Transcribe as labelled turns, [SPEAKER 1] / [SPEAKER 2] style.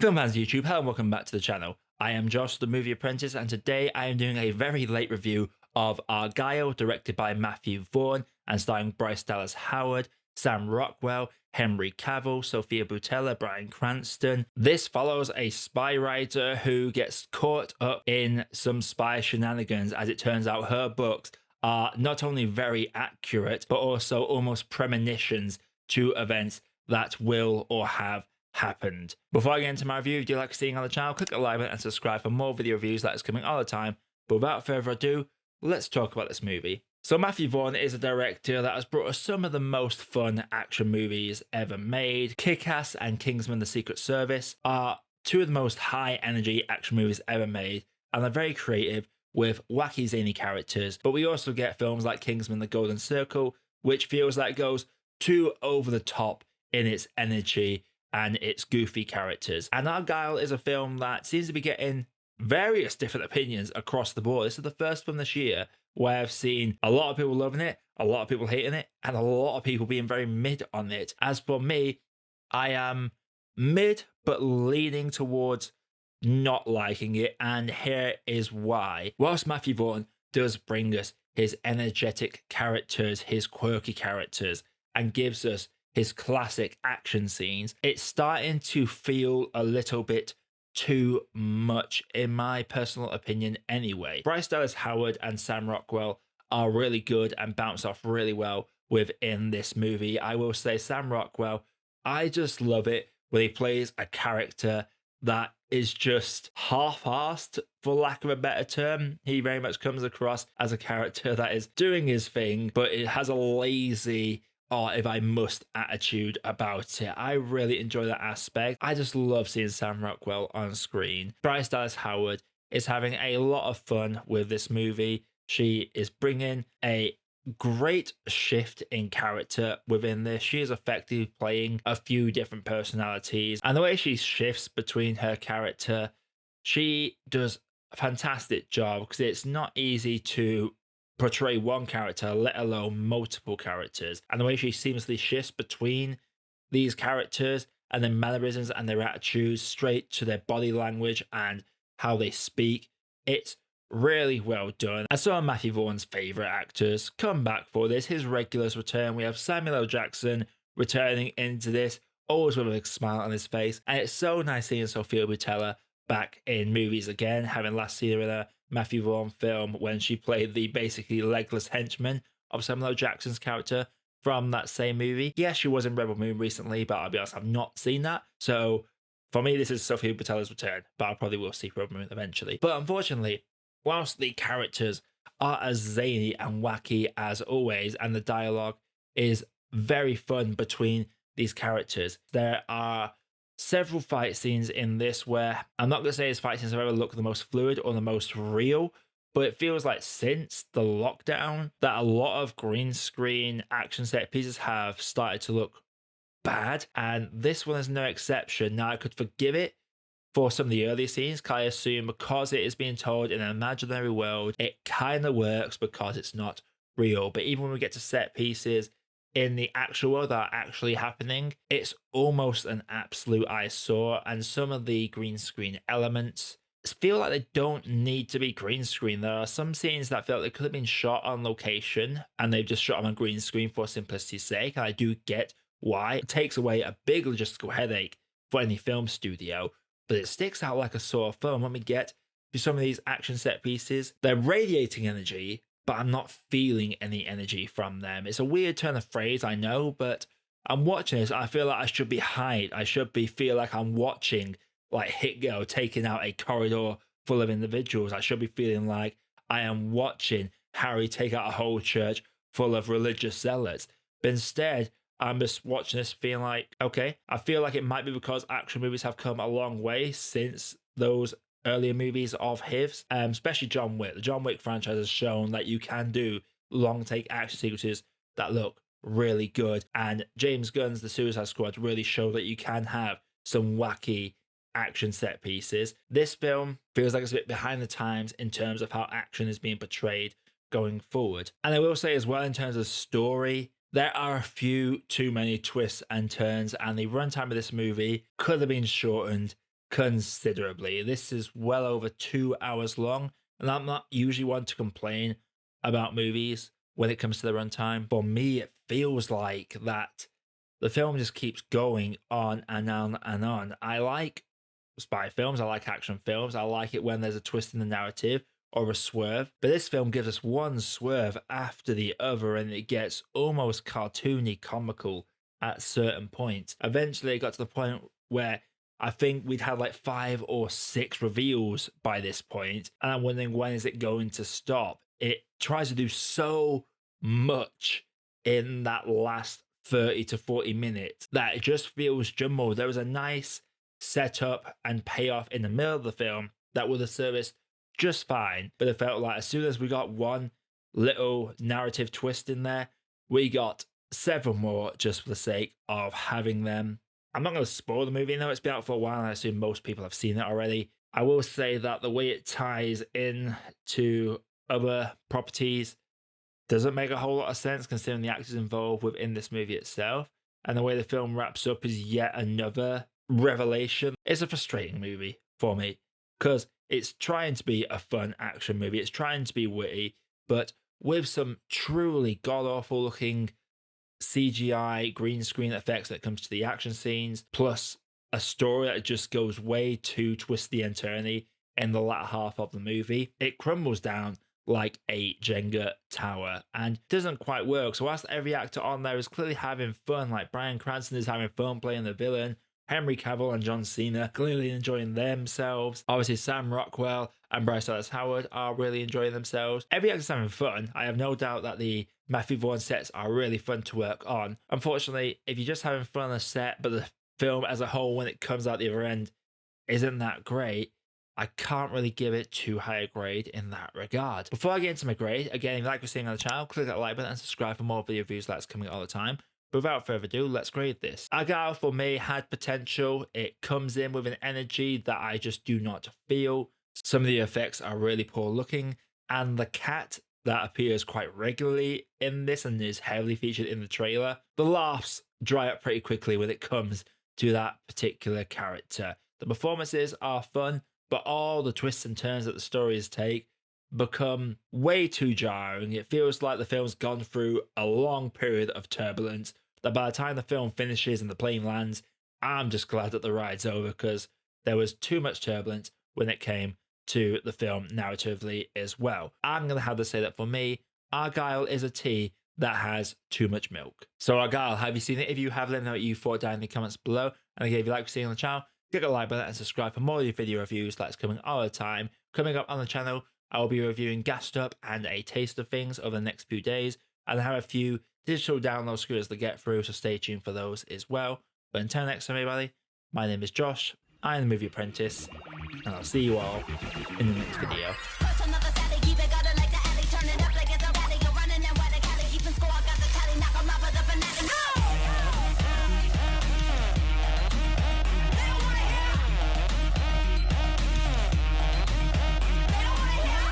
[SPEAKER 1] Film fans YouTube, hello and welcome back to the channel. I am Josh, the Movie Apprentice, and today I am doing a very late review of Argylle, directed by Vaughn and starring Bryce Dallas Howard, SamRockwell, Henry Cavill, Sophia Boutella, Bryan Cranston. This follows a spy writer who gets caught up in some spy shenanigans. As it turns out, her books are not only very accurate, but also almost premonitions to events that will or have happened. Before I get into my review, if you like seeing on the channel, click the like button and subscribe for more video reviews that is coming all the time. But without further ado, let's talk about this movie. So Vaughn is a director that has brought us some of the most fun action movies ever made. Kick-Ass and Kingsman: The Secret Service are two of the most high energy action movies ever made, and they're very creative with wacky zany characters. But we also get films like Kingsman: The Golden Circle, which feels like it goes too over the top in its energy and its goofy characters. And Argylle is a film that seems to be getting various different opinions across the board. This is the first film this year where I've seen a lot of people loving it, a lot of people hating it, and a lot of people being very mid on it. As for me, I am mid, but leaning towards not liking it, and here is why. Whilst Vaughn does bring us his energetic characters, his quirky characters, and gives us his classic action scenes, it's starting to feel a little bit too much, in my personal opinion anyway. Bryce Dallas Howard and SamRockwell are really good and bounce off really well within this movie. I will say SamRockwell, I just love it when he plays a character that is just half-assed, for lack of a better term. He very much comes across as a character that is doing his thing, but it has a lazy or if I must attitude about it. I really enjoy that aspect. I just love seeing SamRockwell on screen. Bryce Dallas Howard is having a lot of fun with this movie. She is bringing a great shift in character within this. She is effectively playing a few different personalities, and the way she shifts between her character, she does a fantastic job, because it's not easy to portray one character, let alone multiple characters. And the way she seamlessly shifts between these characters and their mannerisms and their attitudes straight to their body language and how they speak, it's really well done. And some of Vaughn's favourite actors come back for this. His regulars return. We have Samuel L. Jackson returning into this, always with a big smile on his face. And it's so nice seeing Sophia Boutella back in movies again, having last seen her in a Vaughn film when she played the basically legless henchman of Samuel L. Jackson's character from that same movie. Yes, she was in Rebel Moon recently, but I'll be honest, I've not seen that. So for me, this is Sophia Boutella's return, but I probably will see Rebel Moon eventually. But unfortunately, whilst the characters are as zany and wacky as always, and the dialogue is very fun between these characters, there are several fight scenes in this where I'm not going to say his fight scenes have ever looked the most fluid or the most real, but it feels like since the lockdown that a lot of green screen action set pieces have started to look bad, and this one is no exception. Now, I could forgive it for some of the earlier scenes, because I assume because it is being told in an imaginary world, it kind of works because it's not real. But even when we get to set pieces in the actual world that are actually happening, it's almost an absolute eyesore, and some of the green screen elements feel like they don't need to be green screen. There are some scenes that feel like they could have been shot on location, and they've just shot them on green screen for simplicity's sake, and I do get why. It takes away a big logistical headache for any film studio, but it sticks out like a sore thumb when we get to some of these action set pieces. They're radiating energy, but I'm not feeling any energy from them. It's a weird turn of phrase, I know, but I'm watching this, I feel like I should be hyped. I should feel like I'm watching like Hit Girl taking out a corridor full of individuals. I should be feeling like I am watching Harry take out a whole church full of religious zealots. But instead, I'm just watching this feeling like, okay, I feel like it might be because action movies have come a long way since those earlier movies of his, especially John Wick. The John Wick franchise has shown that you can do long take action sequences that look really good, and James Gunn's The Suicide Squad really show that you can have some wacky action set pieces. This film feels like it's a bit behind the times in terms of how action is being portrayed going forward. And I will say as well, in terms of story, there are a few too many twists and turns, and the runtime of this movie could have been shortened, considerably. This is well over 2 hours long, and I'm not usually one to complain about movies when it comes to the runtime. For me, it feels like that the film just keeps going on and on and on. I like spy films, I like action films, I like it when there's a twist in the narrative or a swerve, but this film gives us one swerve after the other, and it gets almost cartoony comical at certain points. Eventually it got to the point where I think we'd had like 5 or 6 reveals by this point, and I'm wondering, when is it going to stop? It tries to do so much in that last 30 to 40 minutes that it just feels jumbled. There was a nice setup and payoff in the middle of the film that would have serviced just fine, but it felt like as soon as we got one little narrative twist in there, we got several more just for the sake of having them. I'm not going to spoil the movie, though it's been out for a while, and I assume most people have seen it already. I will say that the way it ties in to other properties doesn't make a whole lot of sense considering the actors involved within this movie itself, and the way the film wraps up is yet another revelation. It's a frustrating movie for me because it's trying to be a fun action movie, it's trying to be witty, but with some truly god-awful looking CGI green screen effects that comes to the action scenes, plus a story that just goes way too twisty and turny in the latter half of the movie. It crumbles down like a Jenga tower and doesn't quite work. So whilst every actor on there is clearly having fun, like Bryan Cranston is having fun playing the villain, Henry Cavill and John Cena clearly enjoying themselves. Obviously, Sam Rockwell and Bryce Dallas Howard are really enjoying themselves. Every actor's having fun. I have no doubt that the Matthew Vaughn sets are really fun to work on. Unfortunately, if you're just having fun on a set, but the film as a whole, when it comes out the other end, isn't that great, I can't really give it too high a grade in that regard. Before I get into my grade, again, if you like what you're seeing on the channel, click that like button and subscribe for more video reviews like this coming all the time. But without further ado, let's grade this. Argylle for me had potential. It comes in with an energy that I just do not feel. Some of the effects are really poor looking, and the cat that appears quite regularly in this and is heavily featured in the trailer, the laughs dry up pretty quickly when it comes to that particular character. The performances are fun, but all the twists and turns that the stories take become way too jarring. It feels like the film's gone through a long period of turbulence, that by the time the film finishes and the plane lands, I'm just glad that the ride's over, because there was too much turbulence when it came to the film narratively as well. I'm going to have to say that for me, Argylle is a tea that has too much milk. So Argylle, have you seen it? If you have, let me know what you thought down in the comments below. And again, if you like what you're seeing on the channel, click a like button and subscribe for more of your video reviews that's coming all the time. Coming up on the channel, I will be reviewing Gassed Up and A Taste of Things over the next few days, and I have a few digital download scooters to get through, so stay tuned for those as well. But until next time, everybody, my name is Josh, I am the Movie Apprentice, and I'll see you all in the next video.